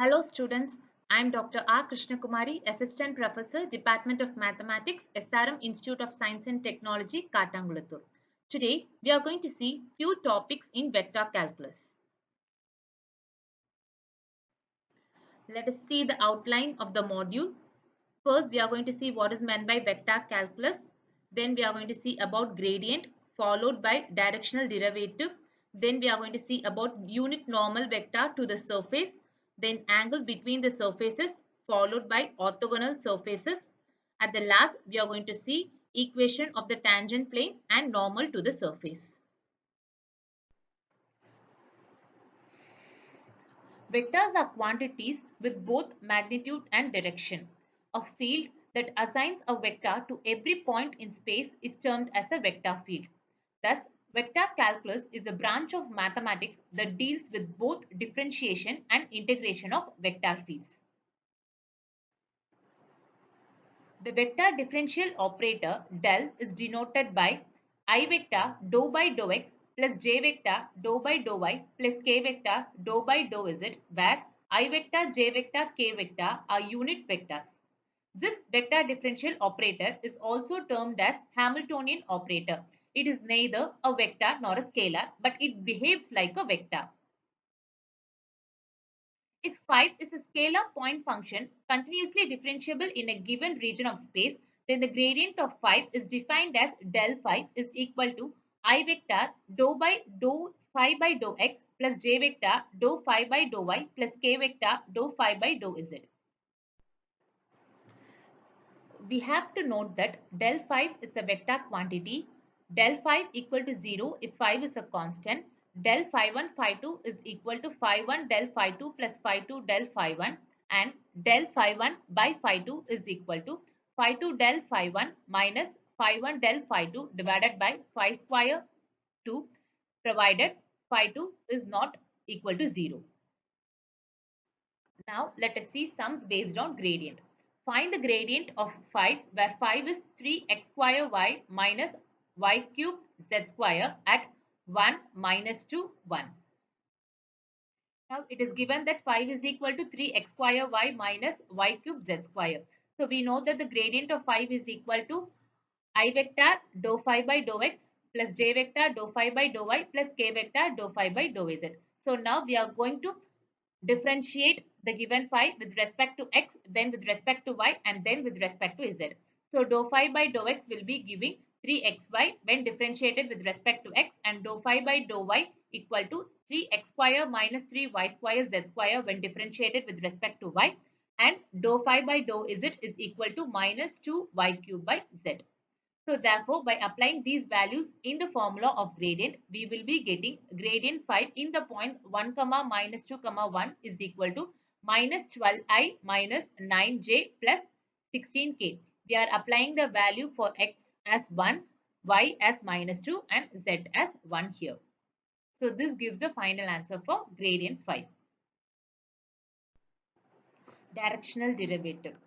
Hello students, I am Dr. R. Krishnakumari, Assistant Professor, Department of Mathematics, SRM Institute of Science and Technology, Katangulathur. Today we are going to see few topics in vector calculus. Let us see the outline of the module. First, we are going to see what is meant by vector calculus. Then we are going to see about gradient, followed by directional derivative. Then we are going to see about unit normal vector to the surface. Then angle between the surfaces, followed by orthogonal surfaces. At the last, we are going to see equation of the tangent plane and normal to the surface. Vectors are quantities with both magnitude and direction. A field that assigns a vector to every point in space is termed as a vector field. Thus, vector calculus is a branch of mathematics that deals with both differentiation and integration of vector fields. The vector differential operator del is denoted by I vector dou by dou x plus j vector dou by dou y plus k vector dou by dou z, where I vector, j vector, k vector are unit vectors. This vector differential operator is also termed as Hamiltonian operator. It is neither a vector nor a scalar, but it behaves like a vector. If phi is a scalar point function continuously differentiable in a given region of space, then the gradient of phi is defined as del phi is equal to I vector dou by dou phi by dou x plus j vector dou phi by dou y plus k vector dou phi by dou z. We have to note that del phi is a vector quantity. Del phi equal to 0 if phi is a constant. Del phi 1 phi 2 is equal to phi 1 del phi 2 plus phi 2 del phi 1, and del phi 1 by phi 2 is equal to phi 2 del phi 1 minus phi 1 del phi 2 divided by phi square 2, provided phi 2 is not equal to 0. Now let us see sums based on gradient. Find the gradient of 5, where 5 is 3x square y minus y cube z square at 1 minus 2 1. Now it is given that 5 is equal to 3x square y minus y cube z square. So we know that the gradient of 5 is equal to I vector dou phi by dou x plus j vector dou phi by dou y plus k vector dou phi by dou z. So now we are going to differentiate the given phi with respect to x, then with respect to y, and then with respect to z. So dou phi by dou x will be giving 3xy when differentiated with respect to x, and dou phi by dou y equal to 3x square minus 3y square z square when differentiated with respect to y, and dou phi by dou z is equal to minus 2y cube by z. So therefore, by applying these values in the formula of gradient, we will be getting gradient phi in the point 1 comma minus 2 comma 1 is equal to minus 12i minus 9j plus 16k. We are applying the value for x as 1, y as minus 2 and z as 1 here. So this gives the final answer for gradient phi. Directional derivative.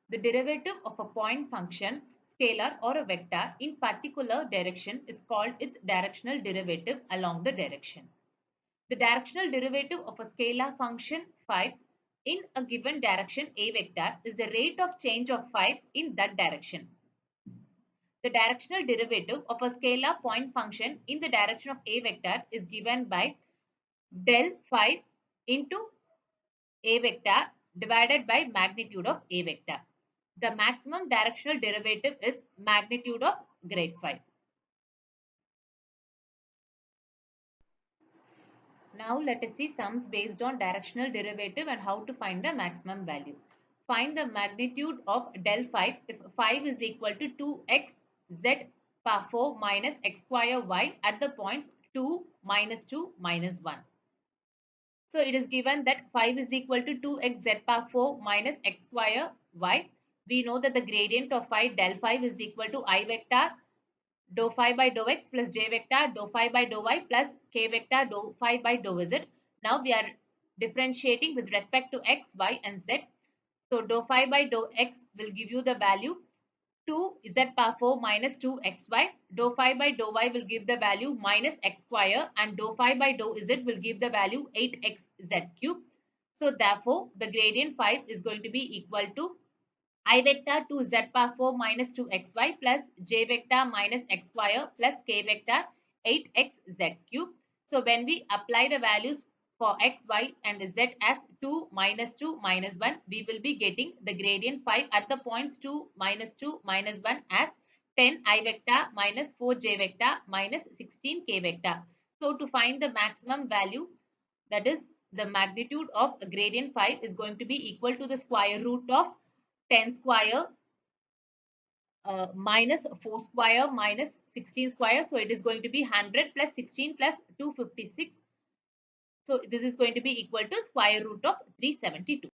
The derivative of a point function, scalar or a vector in particular direction is called its directional derivative along the direction. The directional derivative of a scalar function phi in a given direction a vector is the rate of change of phi in that direction. The directional derivative of a scalar point function in the direction of a vector is given by del phi into a vector divided by magnitude of a vector. The maximum directional derivative is magnitude of grade phi. Now let us see sums based on directional derivative and how to find the maximum value. Find the magnitude of del phi if phi is equal to 2x z power 4 minus x square y at the points 2, minus 2, minus 1. So it is given that phi is equal to 2x z power 4 minus x square y. We know that the gradient of phi del phi is equal to I vector dou phi by dou x plus j vector dou phi by dou y plus k vector dou phi by dou z. Now we are differentiating with respect to x, y and z. So dou phi by dou x will give you the value 2z power 4 minus 2xy. Dou phi by dou y will give the value minus x square, and dou phi by dou z will give the value 8xz cube. So therefore, the gradient 5 is going to be equal to I vector 2 z power 4 minus 2xy plus j vector minus x square plus k vector 8xz cube. So when we apply the values for x, y and z as 2, minus 1, we will be getting the gradient 5 at the points 2, minus 1 as 10 I vector minus 4 j vector minus 16 k vector. So to find the maximum value, that is the magnitude of gradient 5 is going to be equal to the square root of 10 square minus 4 square minus 16 square. So it is going to be 100 plus 16 plus 256. So this is going to be equal to square root of 372.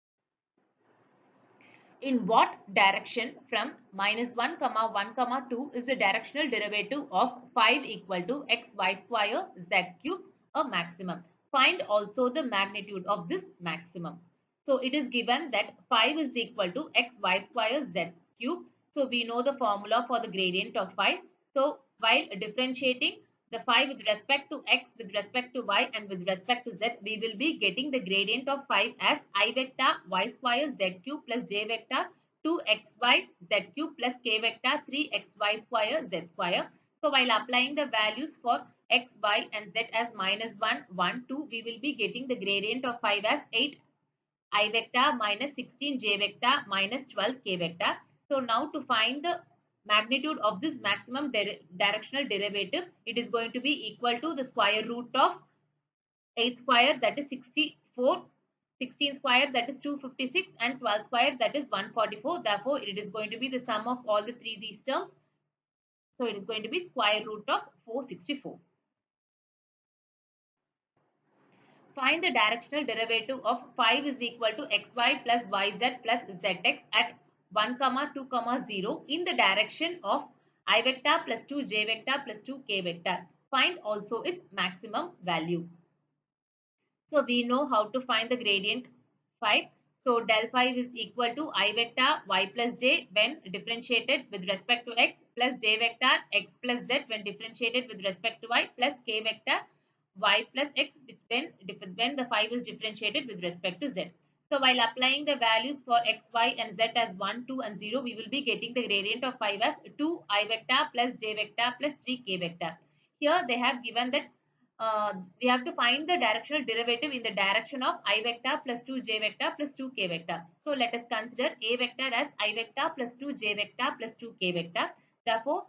In what direction from minus 1 comma 1 comma 2 is the directional derivative of 5 equal to xy square z cube a maximum? Find also the magnitude of this maximum. So it is given that 5 is equal to xy square z cube. So we know the formula for the gradient of 5. So while differentiating the 5 with respect to x, with respect to y and with respect to z, we will be getting the gradient of 5 as I vector y square z cube plus j vector 2xy z cube plus k vector 3xy square z square. So while applying the values for x, y and z as minus 1, 1, 2, we will be getting the gradient of 5 as 8 I vector minus 16 j vector minus 12 k vector. So now to find the magnitude of this maximum directional derivative, it is going to be equal to the square root of 8 square, that is 64, 16 square, that is 256 and 12 square, that is 144. Therefore, it is going to be the sum of all the three these terms. So it is going to be square root of 464. Find the directional derivative of 5 is equal to xy plus yz plus zx at 1, 2, 0 in the direction of I vector plus 2 j vector plus 2 k vector. Find also its maximum value. So we know how to find the gradient 5. So del 5 is equal to I vector y plus j when differentiated with respect to x plus j vector x plus z when differentiated with respect to y plus k vector y plus x when the 5 is differentiated with respect to z. So while applying the values for x, y and z as 1, 2 and 0, we will be getting the gradient of 5 as 2 I vector plus j vector plus 3 k vector. Here they have given that we have to find the directional derivative in the direction of I vector plus 2 j vector plus 2 k vector. So let us consider a vector as I vector plus 2 j vector plus 2 k vector. Therefore,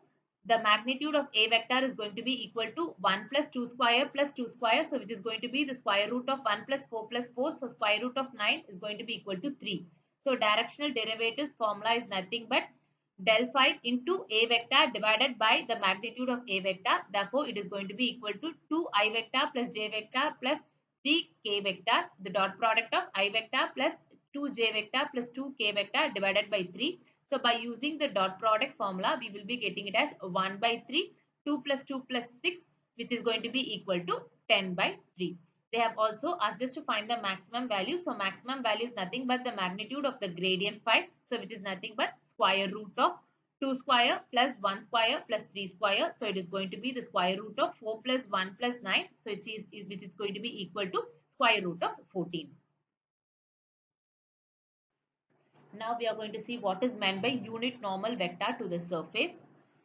the magnitude of a vector is going to be equal to 1 plus 2 square plus 2 square. So which is going to be the square root of 1 plus 4 plus 4. So square root of 9 is going to be equal to 3. So directional derivatives formula is nothing but del 5 into a vector divided by the magnitude of a vector. Therefore, it is going to be equal to 2 I vector plus j vector plus 3 k vector. The dot product of I vector plus 2 j vector plus 2 k vector divided by 3. So, by using the dot product formula, we will be getting it as 1 by 3, 2 plus 2 plus 6, which is going to be equal to 10 by 3. They have also asked us to find the maximum value. So, maximum value is nothing but the magnitude of the gradient 5. So, which is nothing but square root of 2 square plus 1 square plus 3 square. So, it is going to be the square root of 4 plus 1 plus 9. So, which is going to be equal to square root of 14. Now, we are going to see what is meant by unit normal vector to the surface.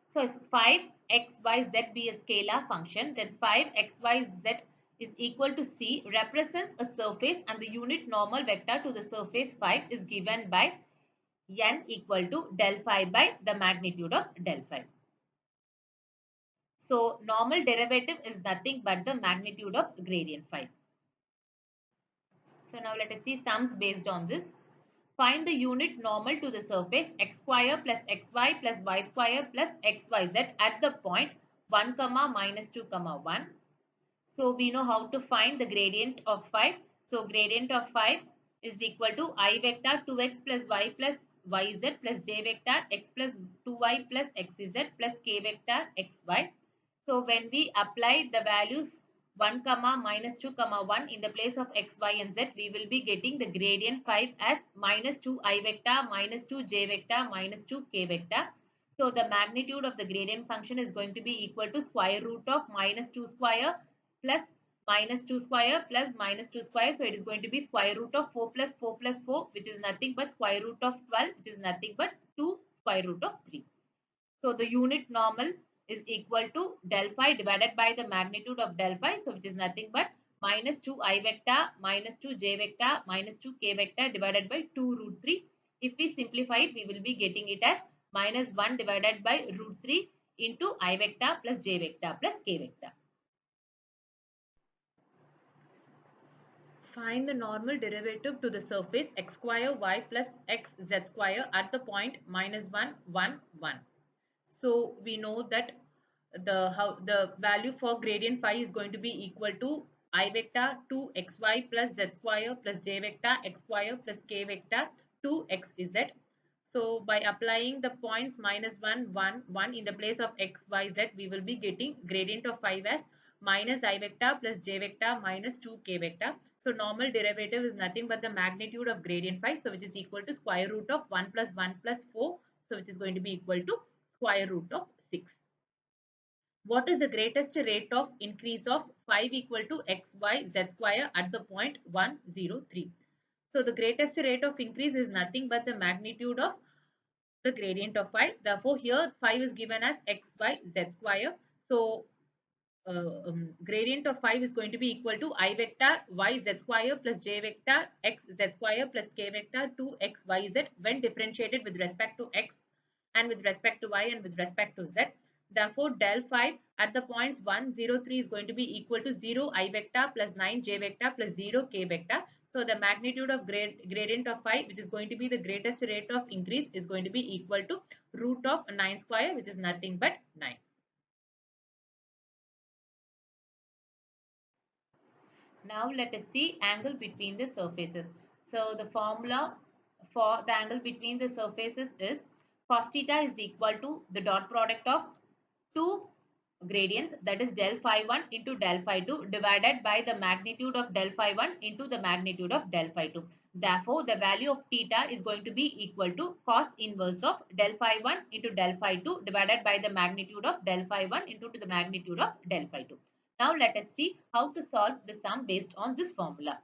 So, if 5xyz be a scalar function, then 5xyz is equal to C represents a surface and the unit normal vector to the surface 5 is given by n equal to del 5 by the magnitude of del 5. So, normal derivative is nothing but the magnitude of gradient 5. So, now let us see sums based on this. Find the unit normal to the surface x square plus xy plus y square plus xyz at the point 1, minus 2, 1. So, we know how to find the gradient of 5. So, gradient of 5 is equal to I vector 2x plus yz plus j vector x plus 2y plus xz plus k vector xy. So, when we apply the values 1, minus 2, 1 in the place of x, y and z, we will be getting the gradient 5 as minus 2 I vector, minus 2 j vector, minus 2 k vector. So, the magnitude of the gradient function is going to be equal to square root of minus 2 square plus minus 2 square plus minus 2 square. So it is going to be square root of 4 plus 4 plus 4, which is nothing but square root of 12, which is nothing but 2 square root of 3. So the unit normal is equal to del phi divided by the magnitude of del phi. So which is nothing but minus 2 I vector minus 2 j vector minus 2 k vector divided by 2 root 3. If we simplify it, we will be getting it as minus 1 divided by root 3 into I vector plus j vector plus k vector. Find the normal derivative to the surface x square y plus x z square at the point minus 1, 1, 1. So we know that the value for gradient phi is going to be equal to I vector 2xy plus z square plus j vector x square plus k vector 2xz. So by applying the points minus 1, 1, 1 in the place of x, y, z, we will be getting gradient of phi as minus I vector plus j vector minus 2k vector. So normal derivative is nothing but the magnitude of gradient phi, so which is equal to square root of 1 plus 1 plus 4, so which is going to be equal to square root of 6. What is the greatest rate of increase of 5 equal to x, y, z square at the point 1, 0, 3? So the greatest rate of increase is nothing but the magnitude of the gradient of phi. Therefore, here 5 is given as x, y, z square. So gradient of 5 is going to be equal to I vector y z square plus j vector x z square plus k vector 2x y z when differentiated with respect to x and with respect to y and with respect to z. Therefore, del 5 at the points 1, 0, 3 is going to be equal to 0 I vector plus 9 j vector plus 0 k vector. So the magnitude of gradient of phi, which is going to be the greatest rate of increase, is going to be equal to root of 9 square, which is nothing but 9. Now let us see angle between the surfaces. So the formula for the angle between the surfaces is cos theta is equal to the dot product of two gradients, that is del phi 1 into del phi 2 divided by the magnitude of del phi 1 into the magnitude of del phi 2. Therefore, the value of theta is going to be equal to cos inverse of del phi 1 into del phi 2 divided by the magnitude of del phi 1 into the magnitude of del phi 2. Now let us see how to solve the sum based on this formula.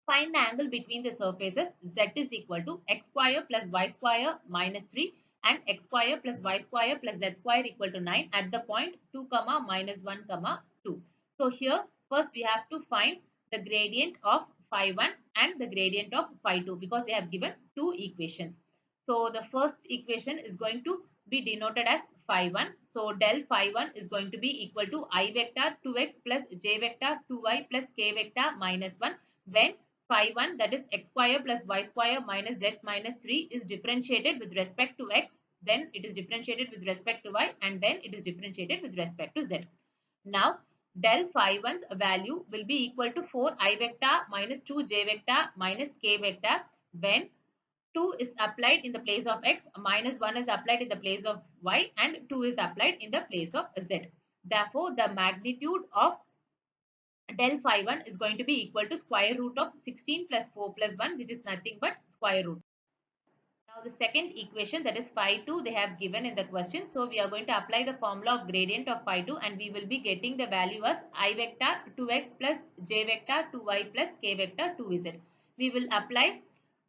Find the angle between the surfaces. Z is equal to x square plus y square minus 3 and x square plus y square plus z square equal to 9 at the point 2 comma minus 1 comma 2. So here first we have to find the gradient of phi 1 and the gradient of phi 2 because they have given two equations. So the first equation is going to be denoted as phi 1. So del phi 1 is going to be equal to I vector 2x plus j vector 2y plus k vector minus 1 when phi 1, that is x square plus y square minus z minus 3, is differentiated with respect to x, then it is differentiated with respect to y, and then it is differentiated with respect to z. Now del phi 1's value will be equal to 4 I vector minus 2 j vector minus k vector when 2 is applied in the place of x, minus 1 is applied in the place of y, and 2 is applied in the place of z. Therefore, the magnitude of del phi 1 is going to be equal to square root of 16 plus 4 plus 1, which is nothing but square root. Now the second equation, that is phi 2, they have given in the question. So we are going to apply the formula of gradient of phi 2 and we will be getting the value as I vector 2x plus j vector 2y plus k vector 2z. We will apply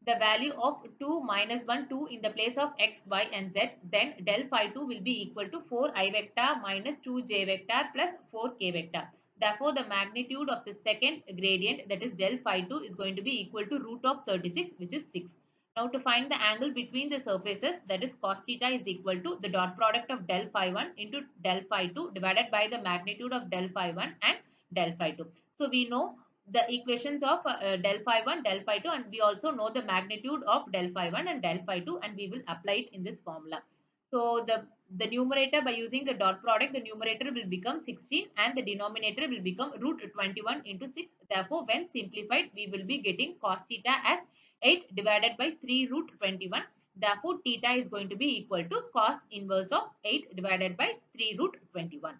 the value of 2 minus 1 2 in the place of x, y and z. Then del phi 2 will be equal to 4 I vector minus 2 j vector plus 4 k vector. Therefore, the magnitude of the second gradient, that is del phi 2, is going to be equal to root of 36, which is 6. Now to find the angle between the surfaces, that is cos theta is equal to the dot product of del phi 1 into del phi 2 divided by the magnitude of del phi 1 and del phi 2. So we know the equations of del phi 1, del phi 2, and we also know the magnitude of del phi 1 and del phi 2, and we will apply it in this formula. So the numerator, by using the dot product, the numerator will become 16 and the denominator will become root 21 into 6. Therefore, when simplified, we will be getting cos theta as 8 divided by 3 root 21. Therefore, theta is going to be equal to cos inverse of 8 divided by 3 root 21.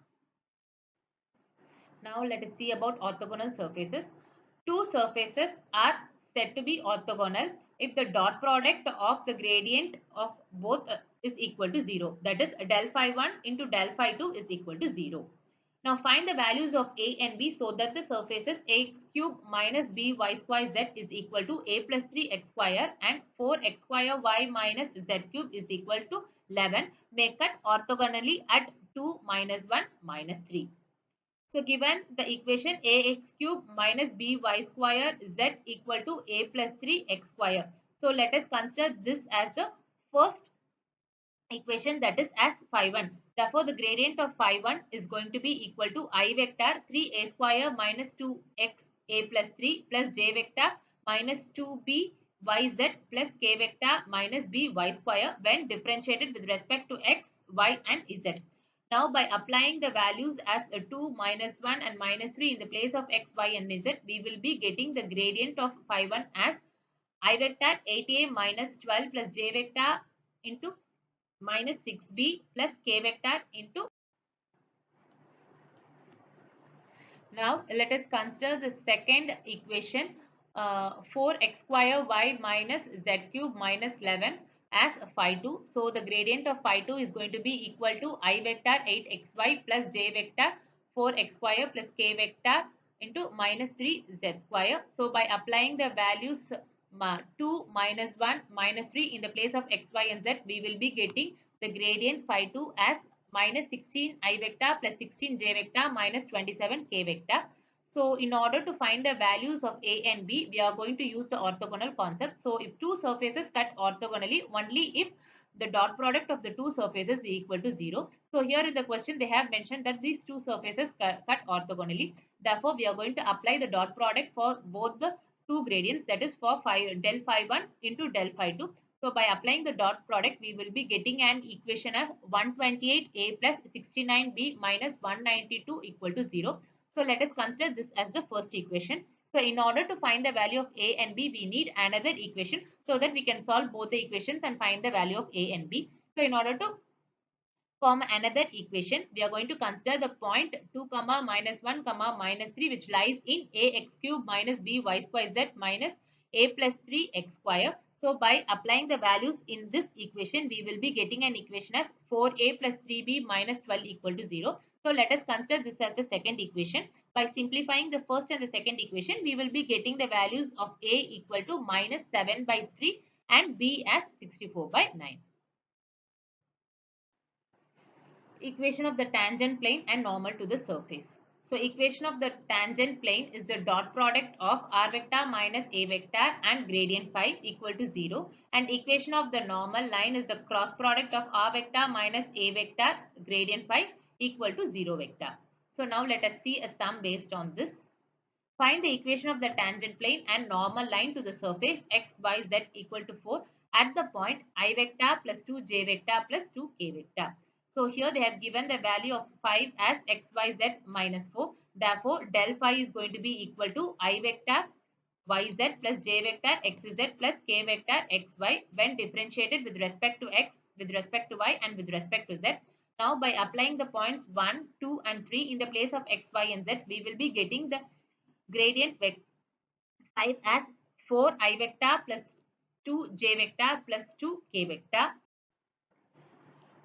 Now let us see about orthogonal surfaces. Two surfaces are said to be orthogonal if the dot product of the gradient of both is equal to 0. That is del phi 1 into del phi 2 is equal to 0. Now find the values of a and b so that the surfaces ax cube minus b y square z is equal to a plus 3x square and 4x square y minus z cube is equal to 11 may cut orthogonally at 2 minus 1 minus 3. So given the equation ax cube minus by square z equal to a plus 3x square. So let us consider this as the first equation, that is as phi1. Therefore, the gradient of phi1 is going to be equal to I vector 3a square minus 2x a plus 3 plus j vector minus 2b yz plus k vector minus by square when differentiated with respect to x, y and z. Now, by applying the values as 2, minus 1 and minus 3 in the place of x, y and z, we will be getting the gradient of phi1 as I vector 8a minus 12 plus j vector into minus 6b plus k vector into. Now let us consider the second equation, 4x square y minus z cube minus 11 as phi2. So the gradient of phi2 is going to be equal to I vector 8xy plus j vector 4x square plus k vector into minus 3z square. So by applying the values 2 minus 1 minus 3 in the place of x, y and z, we will be getting the gradient phi2 as minus 16 I vector plus 16 j vector minus 27 k vector. So in order to find the values of a and b, we are going to use the orthogonal concept. So if two surfaces cut orthogonally, only if the dot product of the two surfaces is equal to 0. So here in the question they have mentioned that these two surfaces cut orthogonally. Therefore, we are going to apply the dot product for both the two gradients, that is for del phi 1 into del phi 2. So by applying the dot product, we will be getting an equation as 128a plus 69b minus 192 equal to 0. So let us consider this as the first equation. So in order to find the value of a and b, we need another equation so that we can solve both the equations and find the value of a and b. So in order to form another equation, we are going to consider the point 2 comma minus 1 comma minus 3 which lies in ax cube minus by square z minus a plus 3x square. So by applying the values in this equation, we will be getting an equation as 4a plus 3b minus 12 equal to 0. So let us consider this as the second equation. By simplifying the first and the second equation, we will be getting the values of a equal to minus 7 by 3 and b as 64 by 9. Equation of the tangent plane and normal to the surface. So equation of the tangent plane is the dot product of r vector minus a vector and gradient phi equal to 0, and equation of the normal line is the cross product of r vector minus a vector gradient phi equal to 0 vector. So now let us see a sum based on this. Find the equation of the tangent plane and normal line to the surface x, y, z equal to 4 at the point I vector plus 2 j vector plus 2 k vector. So here they have given the value of 5 as x, y, z minus 4. Therefore, del phi is going to be equal to I vector yz plus j vector xz plus k vector xy when differentiated with respect to x, with respect to y and with respect to z. Now by applying the points 1, 2 and 3 in the place of x, y and z, we will be getting the gradient vector 5 as 4 I vector plus 2 j vector plus 2 k vector.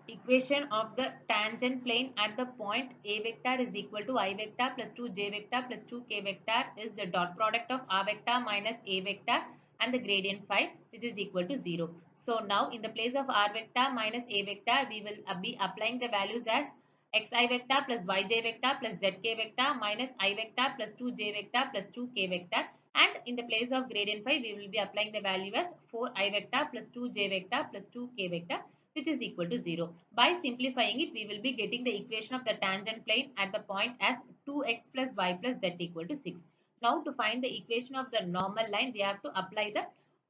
Equation of the tangent plane at the point a vector is equal to I vector plus 2 j vector plus 2 k vector is the dot product of r vector minus a vector and the gradient phi, which is equal to 0. So now in the place of r vector minus a vector, we will be applying the values as xi vector plus yj vector plus zk vector minus I vector plus 2j vector plus 2k vector, and in the place of gradient phi, we will be applying the value as 4 I vector plus 2j vector plus 2k vector, which is equal to 0. By simplifying it, we will be getting the equation of the tangent plane at the point as 2x plus y plus z equal to 6. Now to find the equation of the normal line, we have to apply the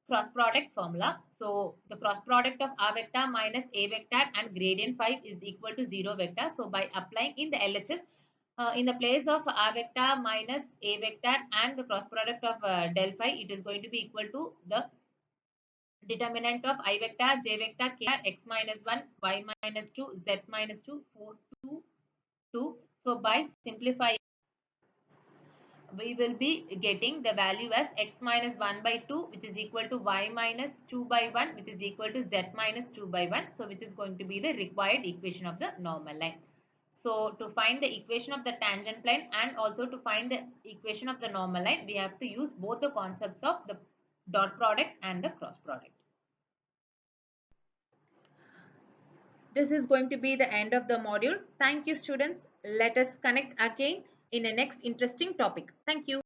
cross product formula. So the cross product of r vector minus a vector and gradient phi is equal to 0 vector. So by applying in the LHS, in the place of r vector minus a vector and the cross product of del phi, it is going to be equal to the determinant of I vector, j vector, k x minus 1, y minus 2, z minus 2, 4, 2, 2. So by simplifying, we will be getting the value as x minus 1 by 2, which is equal to y minus 2 by 1, which is equal to z minus 2 by 1. So which is going to be the required equation of the normal line. So to find the equation of the tangent plane and also to find the equation of the normal line, we have to use both the concepts of the dot product and the cross product. This is going to be the end of the module. Thank you, students. Let us connect again in a next interesting topic. Thank you.